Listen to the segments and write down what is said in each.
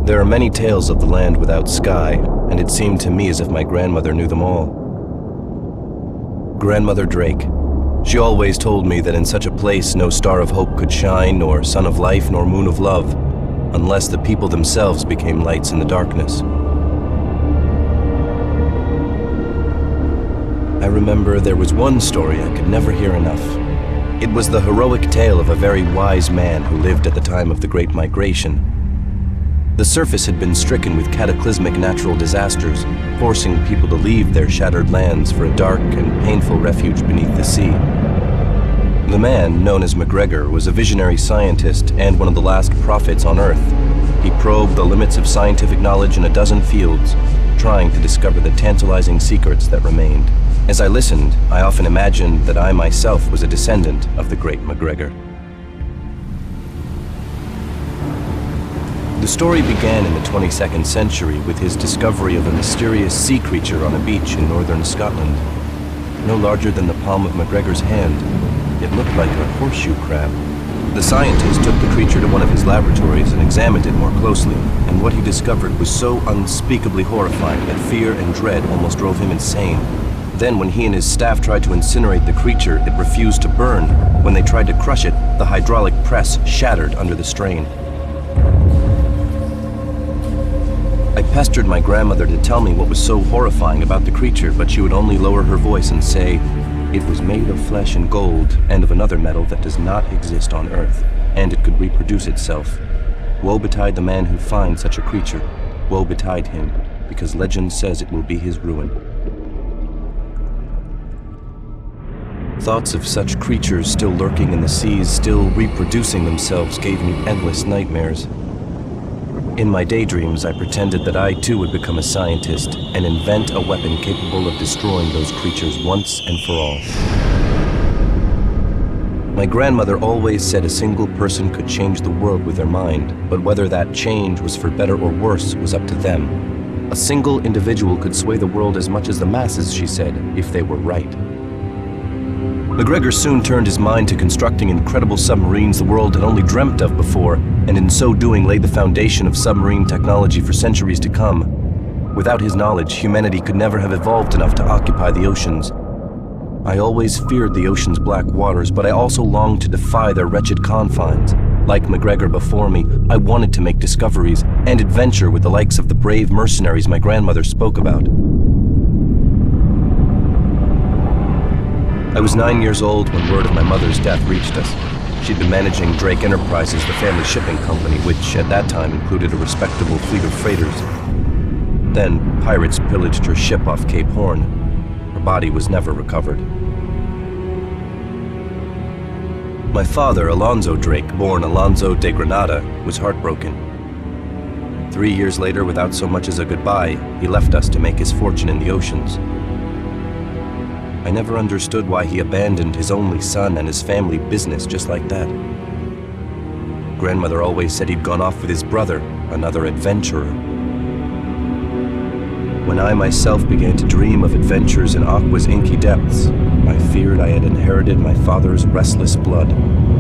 There are many tales of the land without sky, and it seemed to me as if my grandmother knew them all. Grandmother Drake. She always told me that in such a place no star of hope could shine, nor sun of life, nor moon of love, unless the people themselves became lights in the darkness. I remember there was one story I could never hear enough. It was the heroic tale of a very wise man who lived at the time of the Great Migration. The surface had been stricken with cataclysmic natural disasters, forcing people to leave their shattered lands for a dark and painful refuge beneath the sea. The man, known as McGregor, was a visionary scientist and one of the last prophets on Earth. He probed the limits of scientific knowledge in a dozen fields, trying to discover the tantalizing secrets that remained. As I listened, I often imagined that I myself was a descendant of the great McGregor. The story began in the 22nd century with his discovery of a mysterious sea creature on a beach in northern Scotland. No larger than the palm of McGregor's hand, it looked like a horseshoe crab. The scientist took the creature to one of his laboratories and examined it more closely, and what he discovered was so unspeakably horrifying that fear and dread almost drove him insane. Then, when he and his staff tried to incinerate the creature, it refused to burn. When they tried to crush it, the hydraulic press shattered under the strain. I pestered my grandmother to tell me what was so horrifying about the creature, but she would only lower her voice and say, "It was made of flesh and gold, and of another metal that does not exist on Earth, and it could reproduce itself. Woe betide the man who finds such a creature. Woe betide him, because legend says it will be his ruin." Thoughts of such creatures still lurking in the seas, still reproducing themselves, gave me endless nightmares. In my daydreams, I pretended that I too would become a scientist and invent a weapon capable of destroying those creatures once and for all. My grandmother always said a single person could change the world with their mind, but whether that change was for better or worse was up to them. A single individual could sway the world as much as the masses, she said, if they were right. McGregor soon turned his mind to constructing incredible submarines the world had only dreamt of before, and in so doing laid the foundation of submarine technology for centuries to come. Without his knowledge, humanity could never have evolved enough to occupy the oceans. I always feared the ocean's black waters, but I also longed to defy their wretched confines. Like McGregor before me, I wanted to make discoveries and adventure with the likes of the brave mercenaries my grandmother spoke about. I was 9 years old when word of my mother's death reached us. She'd been managing Drake Enterprises, the family shipping company, which at that time included a respectable fleet of freighters. Then, pirates pillaged her ship off Cape Horn. Her body was never recovered. My father, Alonzo Drake, born Alonzo de Granada, was heartbroken. 3 years later, without so much as a goodbye, he left us to make his fortune in the oceans. I never understood why he abandoned his only son and his family business just like that. Grandmother always said he'd gone off with his brother, another adventurer. When I myself began to dream of adventures in Aqua's inky depths, I feared I had inherited my father's restless blood.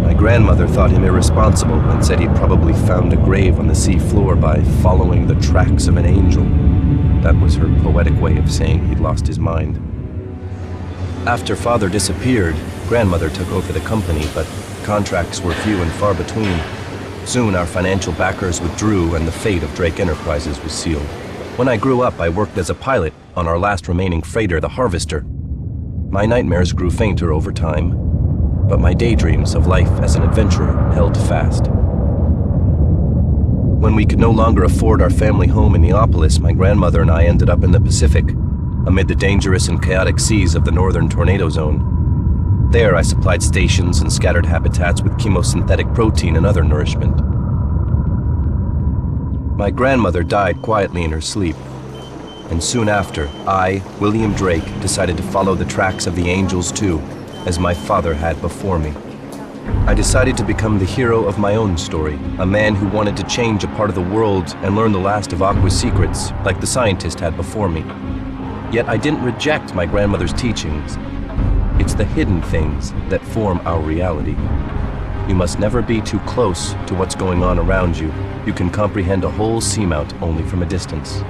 My grandmother thought him irresponsible and said he'd probably found a grave on the sea floor by following the tracks of an angel. That was her poetic way of saying he'd lost his mind. After father disappeared, grandmother took over the company, but contracts were few and far between. Soon our financial backers withdrew and the fate of Drake Enterprises was sealed. When I grew up, I worked as a pilot on our last remaining freighter, the Harvester. My nightmares grew fainter over time, but my daydreams of life as an adventurer held fast. When we could no longer afford our family home in Neapolis, my grandmother and I ended up in the Pacific, amid the dangerous and chaotic seas of the northern tornado zone. There, I supplied stations and scattered habitats with chemosynthetic protein and other nourishment. My grandmother died quietly in her sleep, and soon after, I, William Drake, decided to follow the tracks of the angels too, as my father had before me. I decided to become the hero of my own story, a man who wanted to change a part of the world and learn the last of Aqua's secrets, like the scientist had before me. Yet I didn't reject my grandmother's teachings. It's the hidden things that form our reality. You must never be too close to what's going on around you. You can comprehend a whole seamount only from a distance.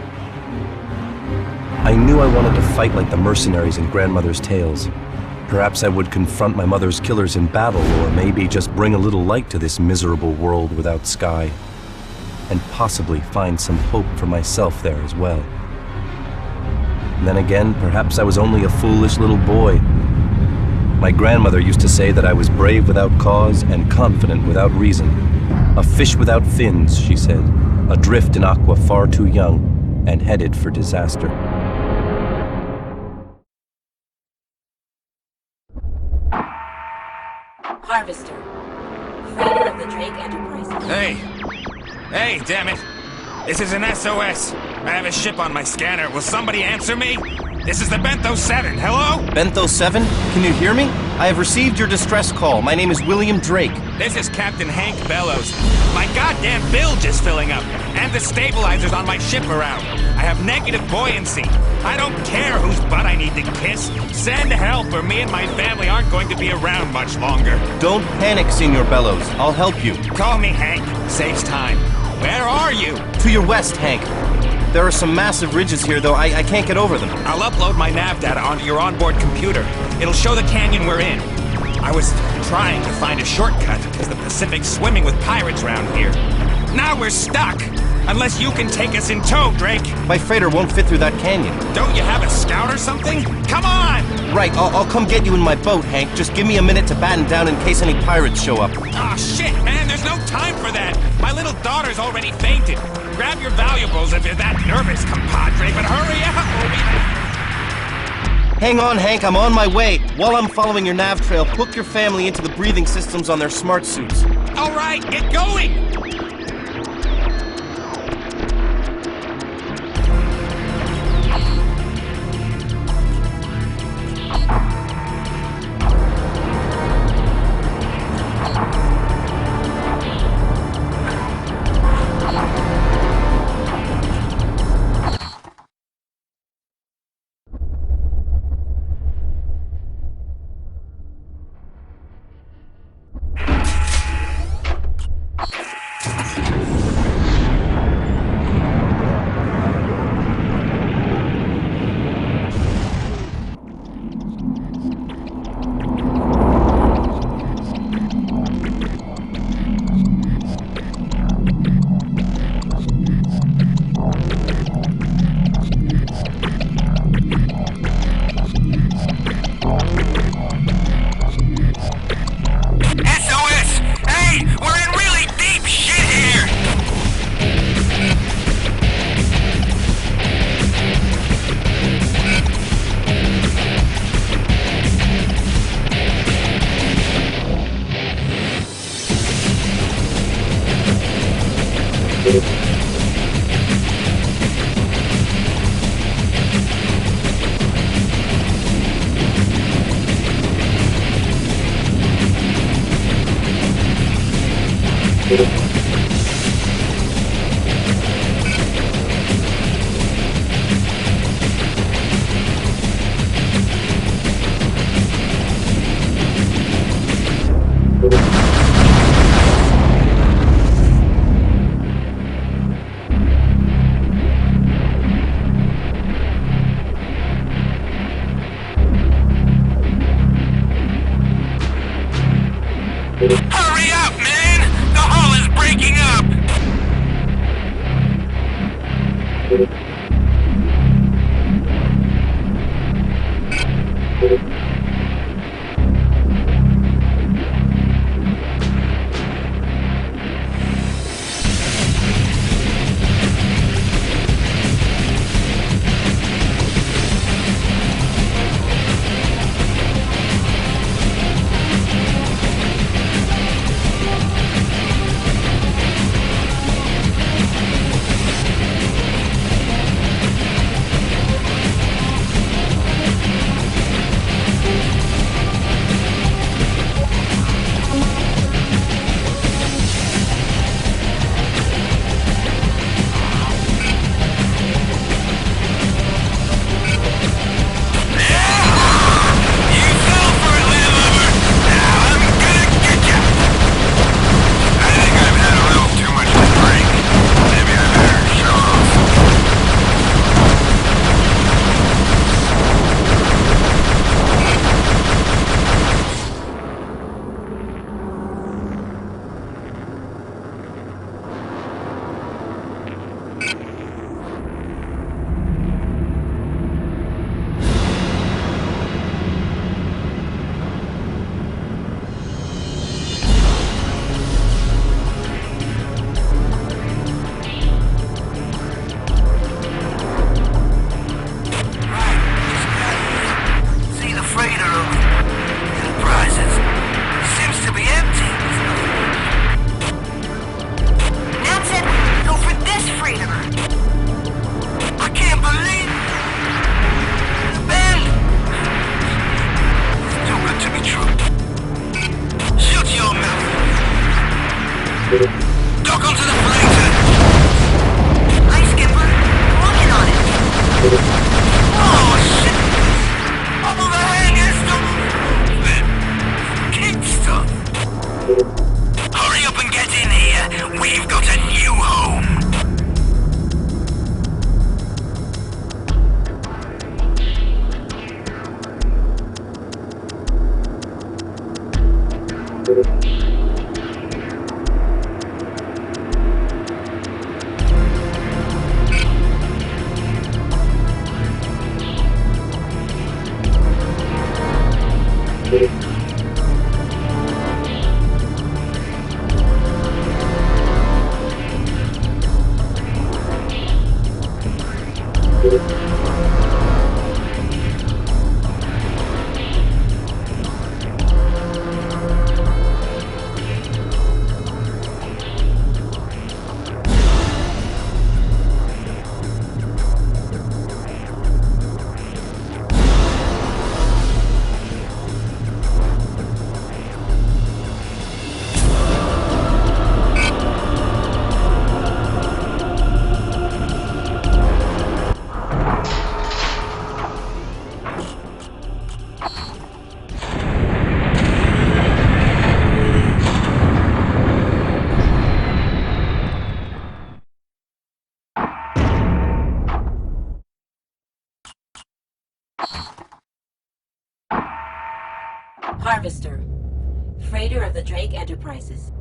I knew I wanted to fight like the mercenaries in Grandmother's tales. Perhaps I would confront my mother's killers in battle, or maybe just bring a little light to this miserable world without sky. And possibly find some hope for myself there as well. Then again, perhaps I was only a foolish little boy. My grandmother used to say that I was brave without cause and confident without reason. A fish without fins, she said, adrift in aqua far too young and headed for disaster. Harvester, freighter of the Drake Enterprise. Hey, damn it! This is an SOS. I have a ship on my scanner. Will somebody answer me? This is the Bentho 7. Hello? Bentho 7? Can you hear me? I have received your distress call. My name is William Drake. This is Captain Hank Bellows. My goddamn bilge is filling up, and the stabilizers on my ship are out. I have negative buoyancy. I don't care whose butt I need to kiss. Send help, or me and my family aren't going to be around much longer. Don't panic, Senor Bellows. I'll help you. Call me Hank. Saves time. Where are you? To your west, Hank. There are some massive ridges here, though I can't get over them. I'll upload my nav data onto your onboard computer. It'll show the canyon we're in. I was trying to find a shortcut because the Pacific's swimming with pirates round here. Now we're stuck! Unless you can take us in tow, Drake. My freighter won't fit through that canyon. Don't you have a scout or something? Come on! Right, I'll come get you in my boat, Hank. Just give me a minute to batten down in case any pirates show up. Aw, shit, man, there's no time for that. My little daughter's already fainted. Grab your valuables if you're that nervous, compadre, but hurry up or we... Hang on, Hank, I'm on my way. While I'm following your nav trail, hook your family into the breathing systems on their smart suits. All right, get going! Hurry up, man! The hull is breaking up! Dock onto the freighter! Hi, Skipper. Working on it. Oh, shit! I'm on the hang stuff! Hurry up and get in here. We've got a new home. Harvester. Freighter of the Drake Enterprises.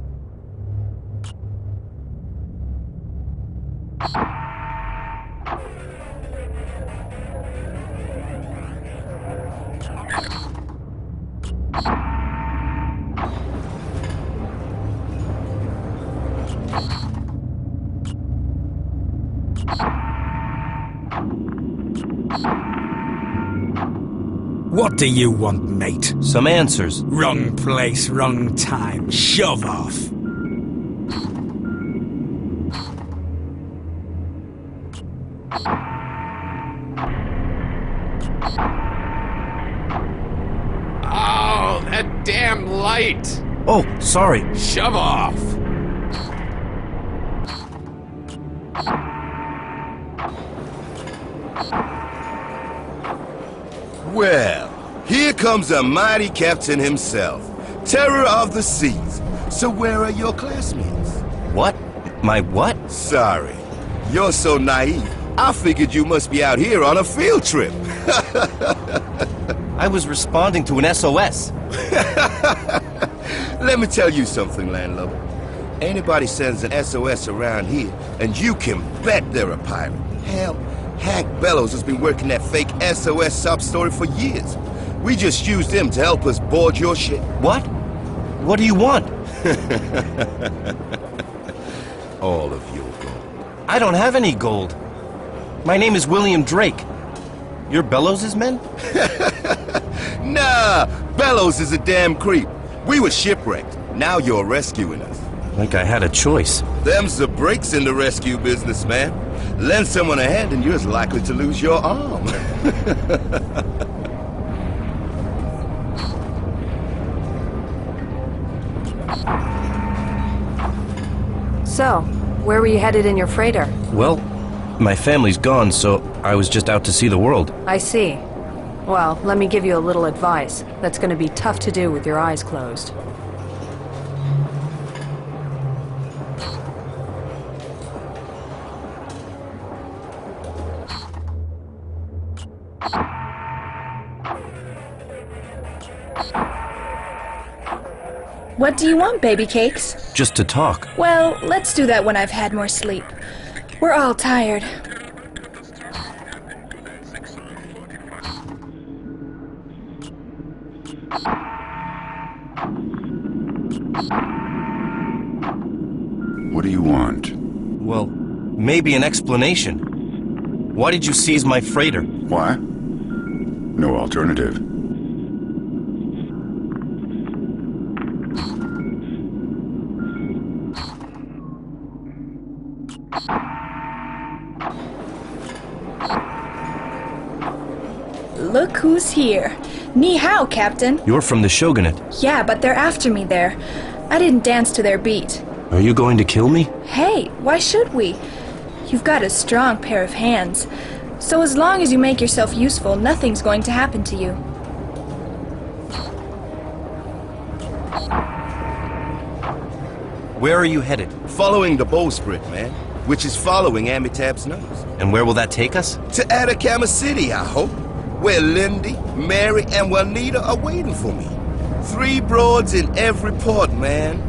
What do you want, mate? Some answers. Wrong place, wrong time. Shove off. Oh, that damn light! Oh, sorry. Shove off! Well, here comes a mighty captain himself, terror of the seas. So where are your classmates? What? My what? Sorry, you're so naive. I figured you must be out here on a field trip. I was responding to an SOS. Let me tell you something, landlubber. Anybody sends an SOS around here, and you can bet they're a pirate. Hell, Hank Bellows has been working that fake SOS sob story for years. We just used him to help us board your ship. What? What do you want? All of your gold. I don't have any gold. My name is William Drake. You're Bellows' men? Nah, Bellows is a damn creep. We were shipwrecked. Now you're rescuing us. Like I had a choice. Them's the breaks in the rescue business, man. Lend someone a hand and you're as likely to lose your arm. So, where were you headed in your freighter? Well, my family's gone, so I was just out to see the world. I see. Well, let me give you a little advice. That's going to be tough to do with your eyes closed. What do you want, baby cakes? Just to talk. Well, let's do that when I've had more sleep. We're all tired. What do you want? Well, maybe an explanation. Why did you seize my freighter? Why? No alternative. Look who's here. Ni hao, Captain. You're from the Shogunate. Yeah, but they're after me there. I didn't dance to their beat. Are you going to kill me? Hey, why should we? You've got a strong pair of hands. So as long as you make yourself useful, nothing's going to happen to you. Where are you headed? Following the bowsprit, man. Which is following Amitab's nose. And where will that take us? To Atacama City, I hope. Where Lindy, Mary, and Juanita are waiting for me. 3 broads in every port, man.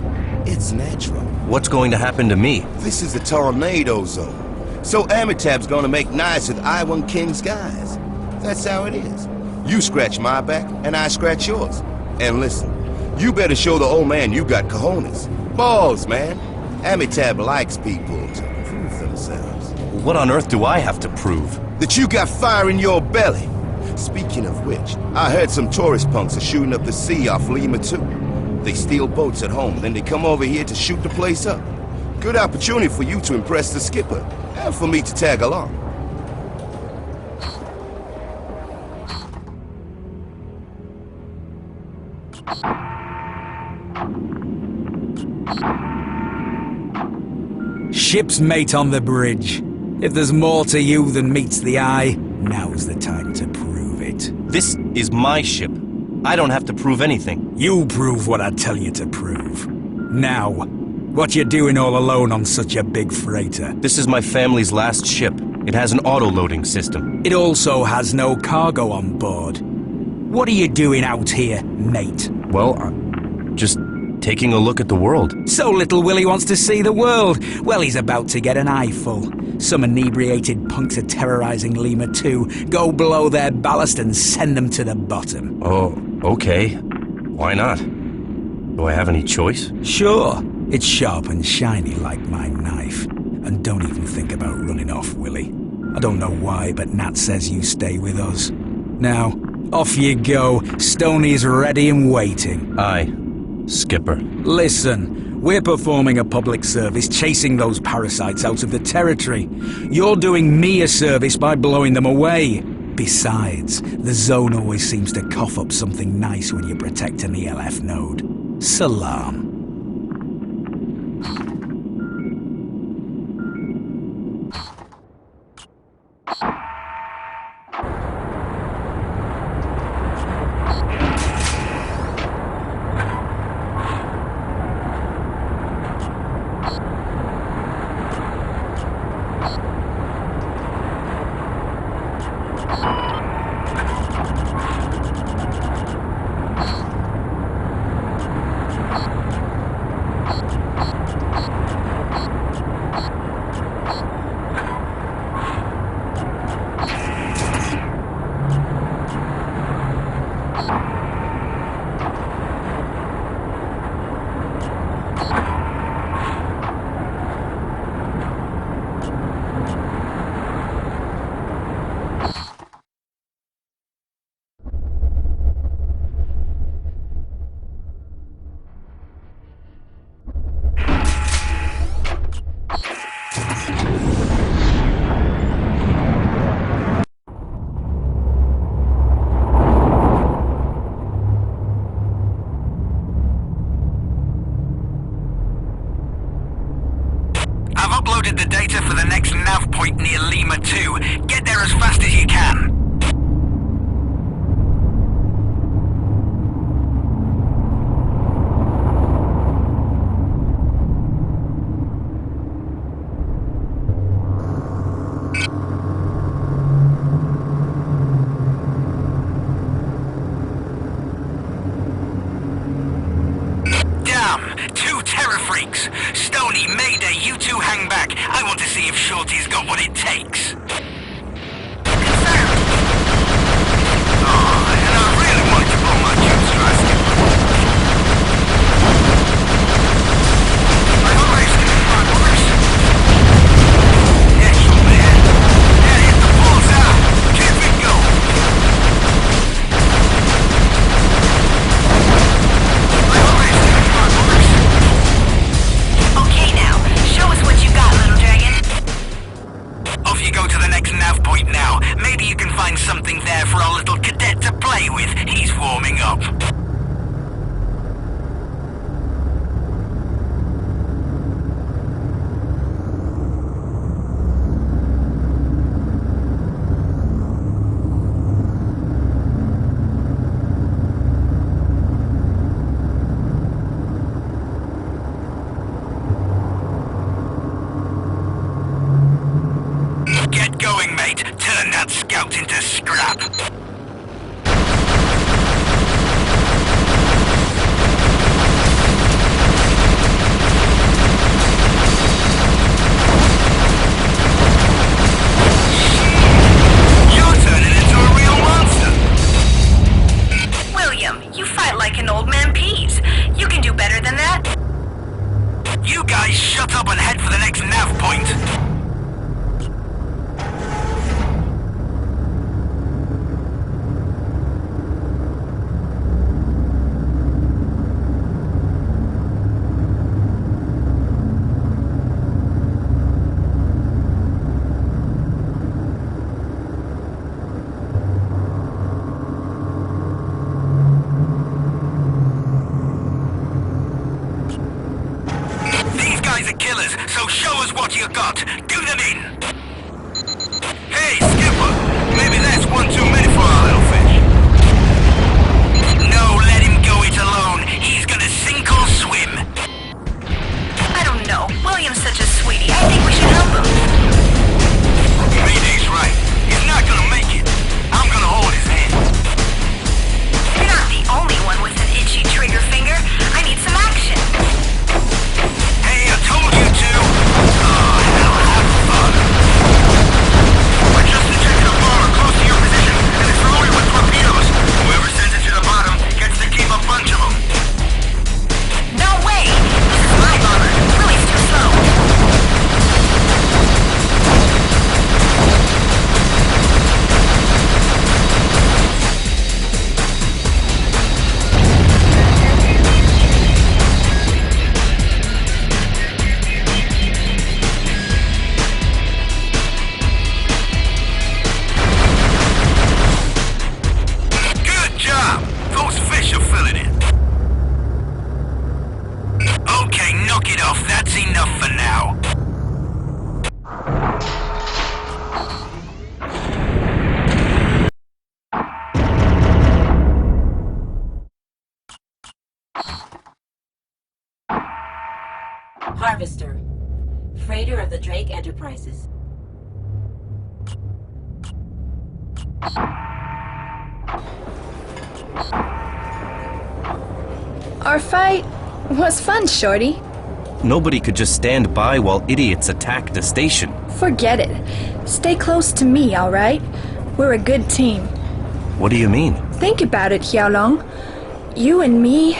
It's natural. What's going to happen to me? This is the tornado zone. So Amitab's gonna make nice with Iwan King's guys. That's how it is. You scratch my back, and I scratch yours. And listen, you better show the old man you got cojones. Balls, man. Amitab likes people to prove themselves. What on earth do I have to prove? That you got fire in your belly. Speaking of which, I heard some tourist punks are shooting up the sea off Lima too. They steal boats at home, then they come over here to shoot the place up. Good opportunity for you to impress the skipper, and for me to tag along. Ship's mate on the bridge. If there's more to you than meets the eye, now's the time to prove it. This is my ship. I don't have to prove anything. You prove what I tell you to prove. Now, what you doing all alone on such a big freighter? This is my family's last ship. It has an auto-loading system. It also has no cargo on board. What are you doing out here, mate? Well, I'm just taking a look at the world. So little Willie wants to see the world. Well, he's about to get an eyeful. Some inebriated punks are terrorizing Lima too. Go blow their ballast and send them to the bottom. Oh, okay. Why not? Do I have any choice? Sure. It's sharp and shiny like my knife. And don't even think about running off, Willie. I don't know why, but Nat says you stay with us. Now, off you go. Stoney's ready and waiting. Aye, Skipper. Listen, we're performing a public service, chasing those parasites out of the territory. You're doing me a service by blowing them away. Besides, the zone always seems to cough up something nice when you protect an ELF node. Salam. Uploaded the data for the next nav point near Lima 2. Get there as fast as you can. Damn! 2 terror freaks! Stony, Mayday, you two hang back. I want to see if Shorty's got what it takes. Confirmed! Oh, and I really wanted to blow my juice dry, Skipper. I always give my orders. Yes, old man. Yeah, hit the bullseye. Keep it going. I always give my orders. Okay now, show us what you got, little dragon. Off you go out into scrap. You're turning into a real monster. William, you fight like an old man peas. You can do better than that. You guys shut up and head for the next nav point. So show us what you got. Do them in. Hey, Skipper. Maybe that's one too many for our little fish. No, let him go it alone. He's gonna sink or swim. I don't know. William's such a sweetie. I think we should help him. Mayday's right. He's not gonna make it. I'm gonna hold his hand. You're not the only one with an itchy trigger finger. I need some action. Hey, I told you to! Oh, hell, have fun! We're just injecting a bomber close to your position, and it's loaded with torpedoes. Whoever sends it to the bottom gets to keep a bunch of them. No way! This is my bomber. Willie's too slow. Harvester. Freighter of the Drake Enterprises. Our fight was fun, Shorty. Nobody could just stand by while idiots attacked a station. Forget it. Stay close to me, alright? We're a good team. What do you mean? Think about it, Xiaolong. You and me...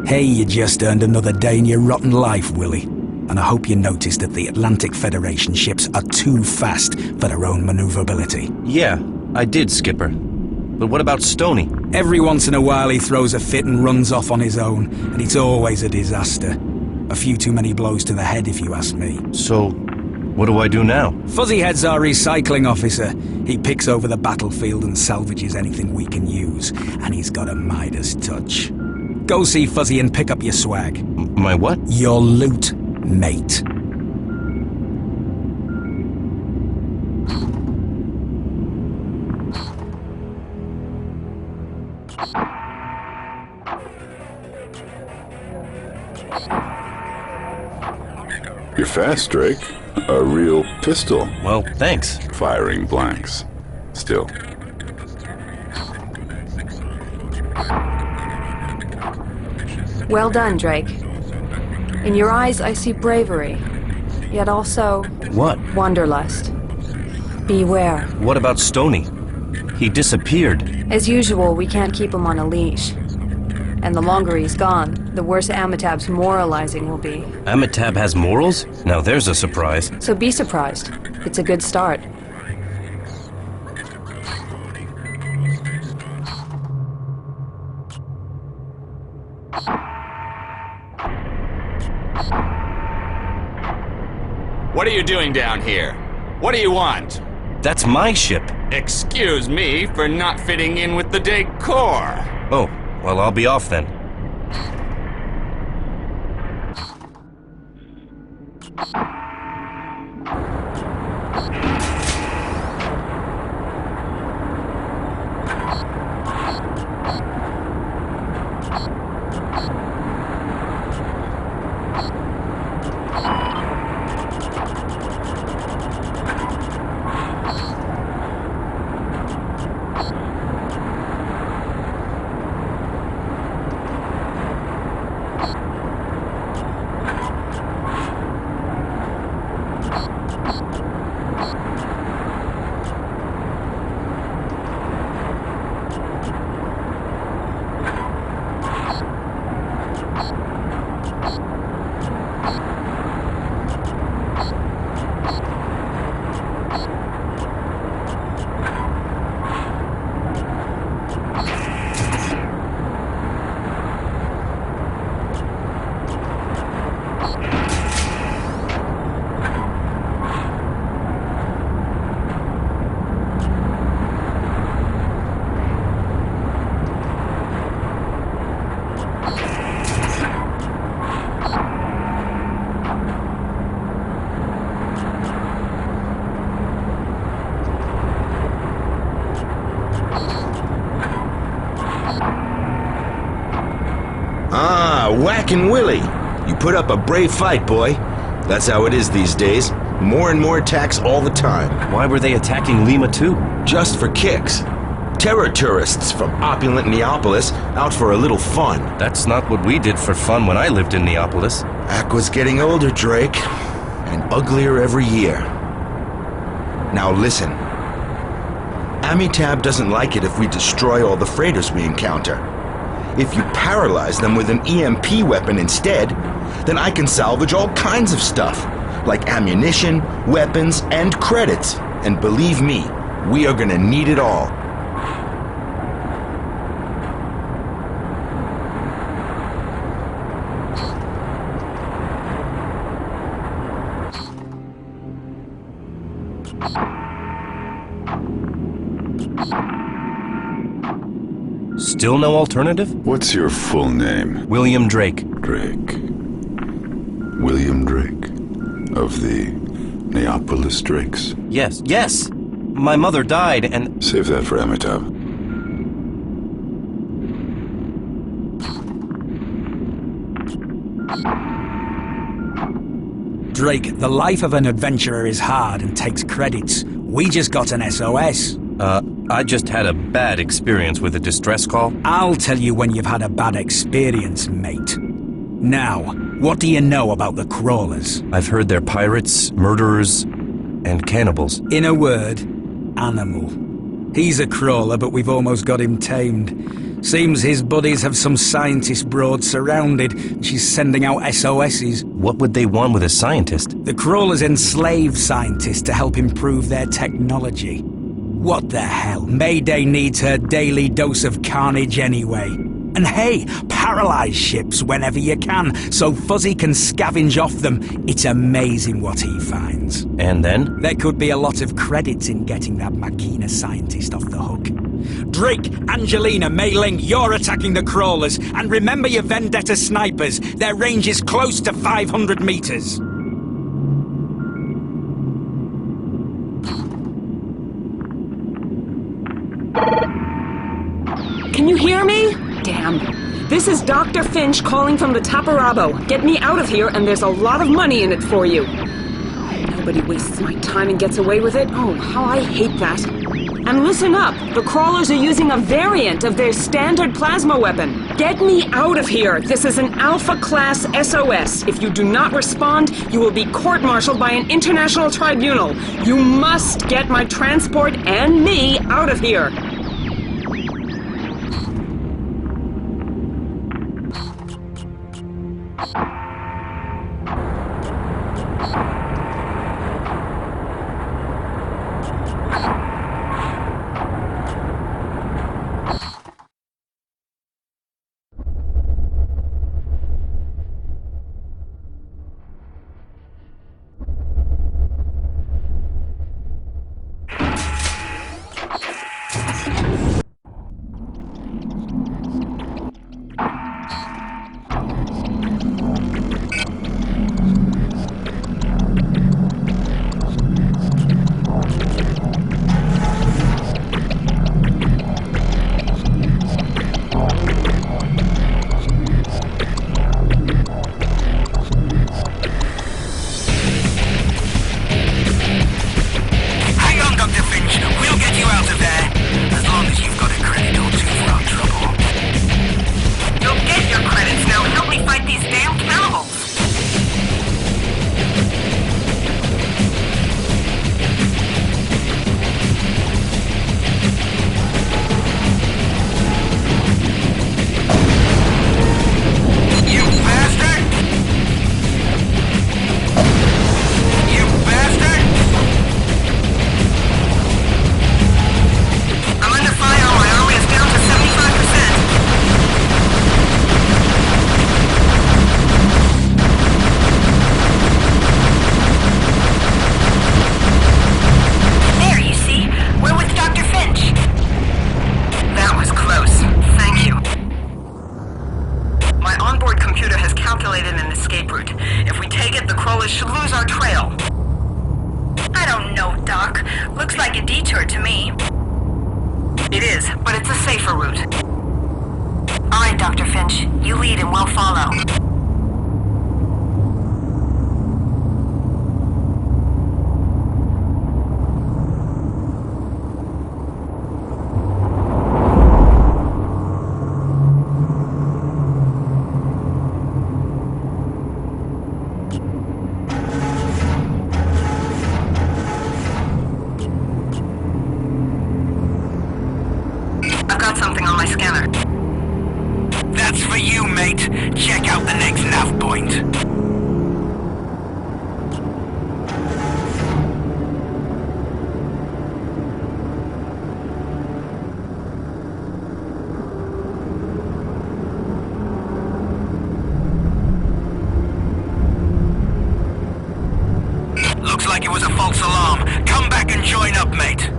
Hey, you just earned another day in your rotten life, Willie. And I hope you noticed that the Atlantic Federation ships are too fast for their own maneuverability. Yeah, I did, Skipper. But what about Stoney? Every once in a while he throws a fit and runs off on his own, and it's always a disaster. A few too many blows to the head, if you ask me. So, what do I do now? Fuzzyhead's our recycling officer. He picks over the battlefield and salvages anything we can use, and he's got a Midas touch. Go see Fuzzy and pick up your swag. My what? Your loot, mate. You're fast, Drake. A real pistol. Well, thanks. Firing blanks. Still. Well done, Drake. In your eyes, I see bravery, yet also... What? Wanderlust. Beware. What about Stoney? He disappeared. As usual, we can't keep him on a leash. And the longer he's gone, the worse Amitab's moralizing will be. Amitab has morals? Now there's a surprise. So be surprised. It's a good start. What are you doing down here? What do you want? That's my ship. Excuse me for not fitting in with the decor. Oh, well, I'll be off then. Whackin' Willie. You put up a brave fight, boy. That's how it is these days. More and more attacks all the time. Why were they attacking Lima too? Just for kicks. Terror tourists from opulent Neapolis out for a little fun. That's not what we did for fun when I lived in Neapolis. Aqua's getting older, Drake. And uglier every year. Now listen. Amitab doesn't like it if we destroy all the freighters we encounter. If you paralyze them with an EMP weapon instead, then I can salvage all kinds of stuff, like ammunition, weapons, and credits. And believe me, we are gonna need it all. Still no alternative? What's your full name? William Drake. Drake. William Drake. Of the Neapolis Drakes. Yes. My mother died and... Save that for Amitab. Drake, the life of an adventurer is hard and takes credits. We just got an SOS. I just had a bad experience with a distress call. I'll tell you when you've had a bad experience, mate. Now, what do you know about the crawlers? I've heard they're pirates, murderers, and cannibals. In a word, animal. He's a crawler, but we've almost got him tamed. Seems his buddies have some scientist broad surrounded, and she's sending out SOSs. What would they want with a scientist? The crawlers enslave scientists to help improve their technology. What the hell? Mayday needs her daily dose of carnage anyway. And hey, paralyze ships whenever you can, so Fuzzy can scavenge off them. It's amazing what he finds. And then? There could be a lot of credits in getting that Machina scientist off the hook. Drake, Angelina, Mei Ling, you're attacking the crawlers. And remember your Vendetta snipers. Their range is close to 500 meters. Can you hear me? Damn. This is Dr. Finch calling from the Taparabo. Get me out of here, and there's a lot of money in it for you. Nobody wastes my time and gets away with it. Oh, how I hate that. And listen up. The crawlers are using a variant of their standard plasma weapon. Get me out of here. This is an Alpha-class SOS. If you do not respond, you will be court-martialed by an international tribunal. You must get my transport and me out of here. lose our trail. I don't know, Doc. Looks like a detour to me. It is, but it's a safer route. All right, Dr. Finch. You lead and we'll follow. I've got something on my scanner. That's for you, mate. Check out the next nav point. Looks like it was a false alarm. Come back and join up, mate.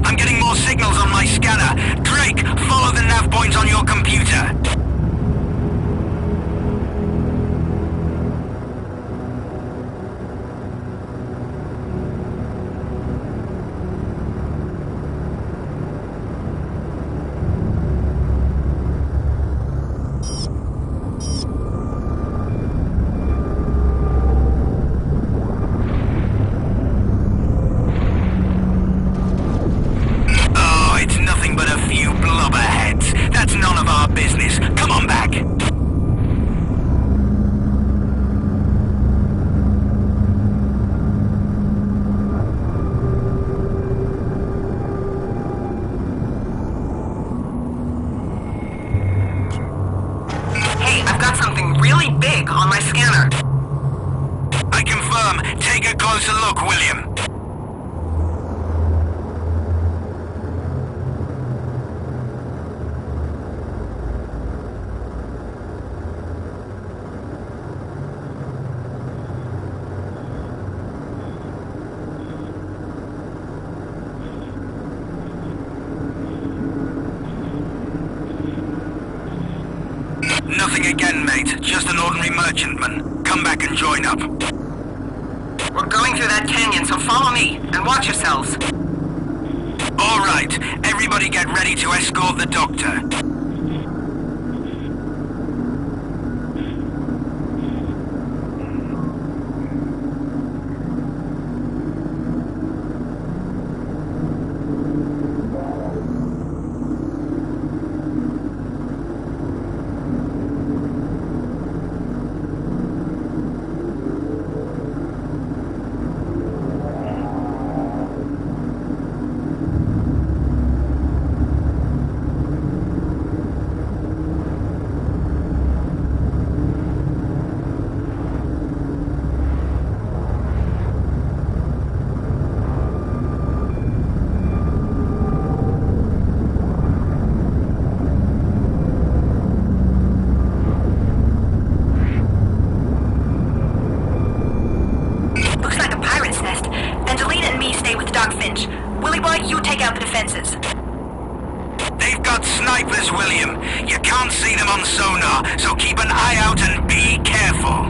I'm getting more signals on my scanner. Drake, follow the nav points on your computer. Oh, it's nothing but a few blubberheads. That's none of our business. Come on back. Hey, I've got something really big on my scanner. I confirm. Take a closer look, William. Nothing again, mate. Just an ordinary merchantman. Come back and join up. We're going through that canyon, so follow me, and watch yourselves. All right. Everybody get ready to escort the doctor. Looks like a pirate's nest. Angelina and me stay with Doc Finch. Willie boy, you take out the defenses. They've got snipers, William. You can't see them on sonar, so keep an eye out and be careful.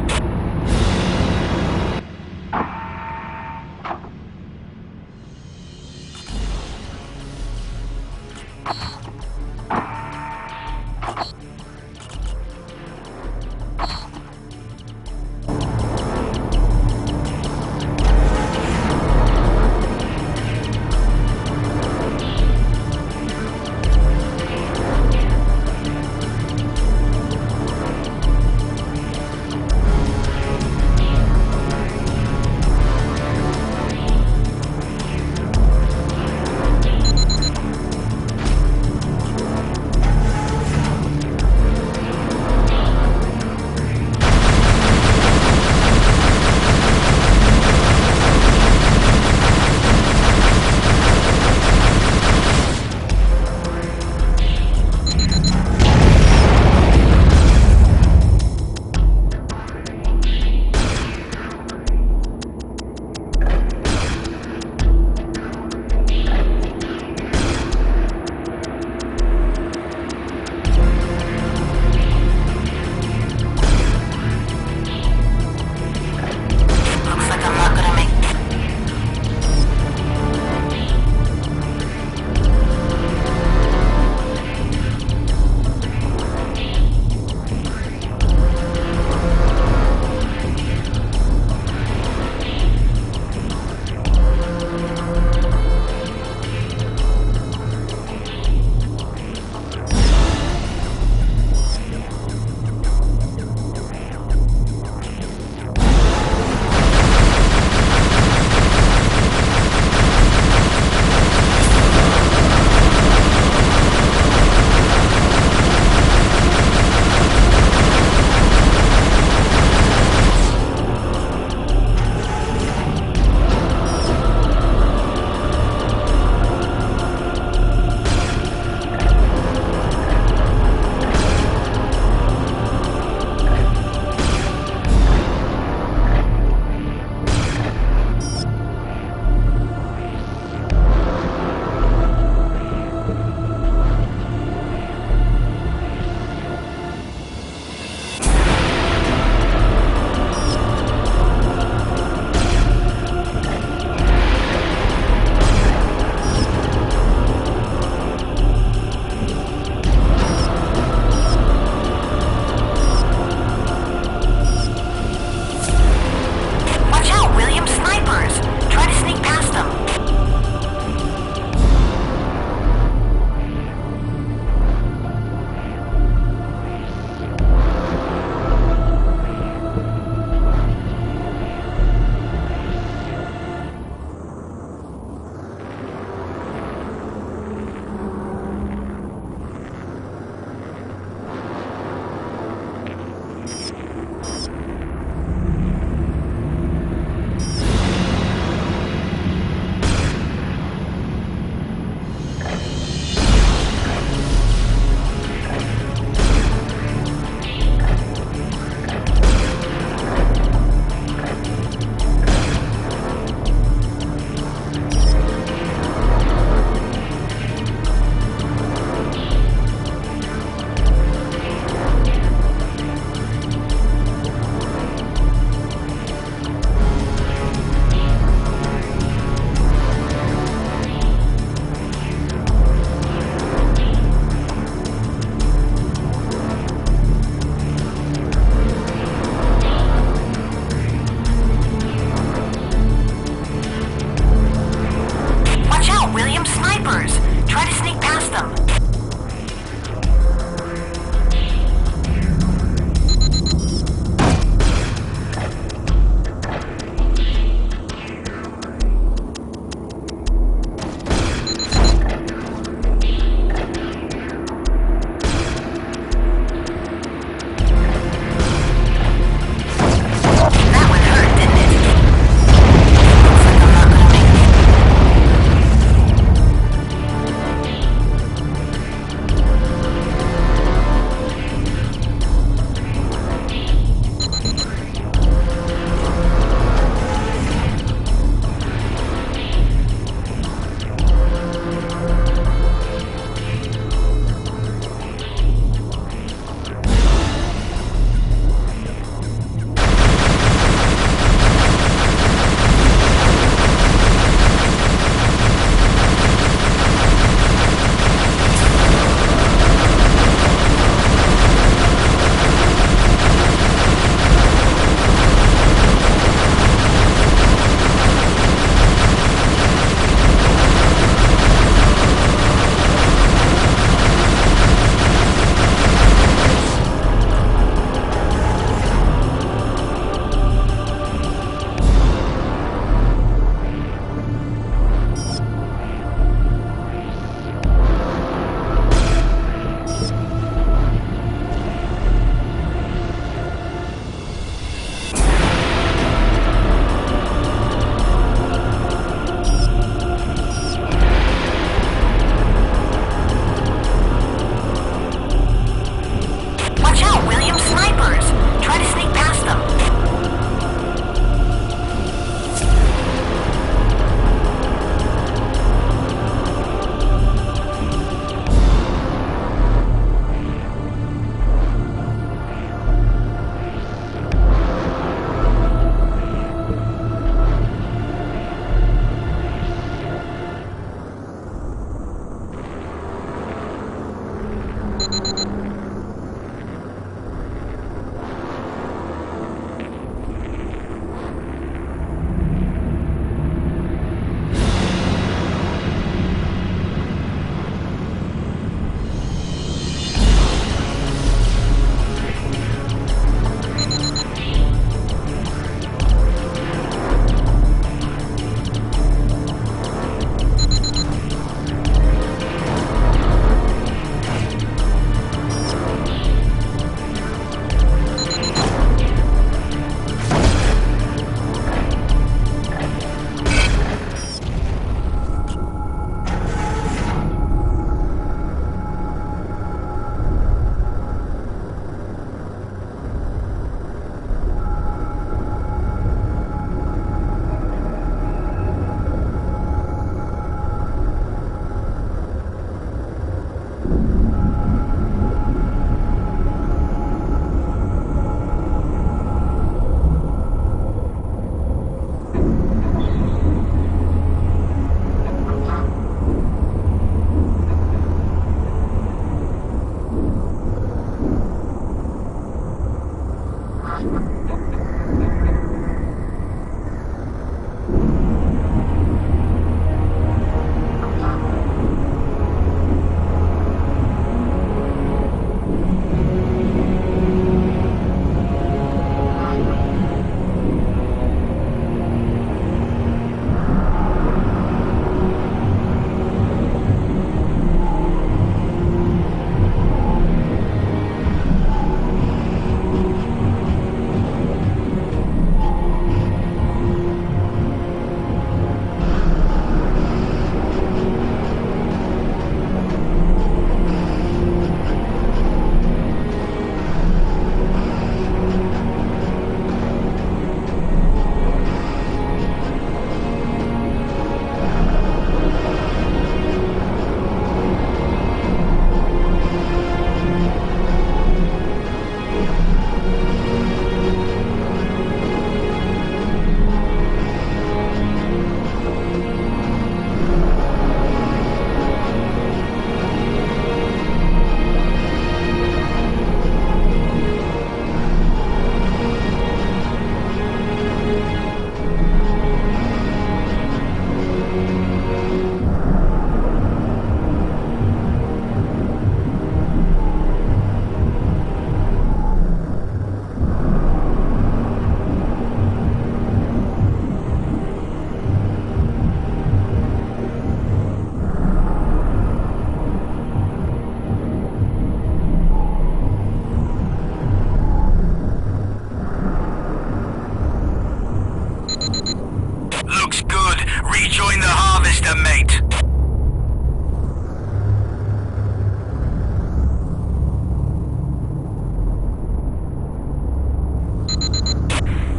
join the harvester, mate.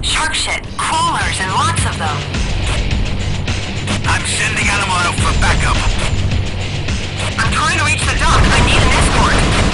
Shark shit, crawlers, and lots of them. I'm sending animal out for backup. I'm trying to reach the dock. I need an escort.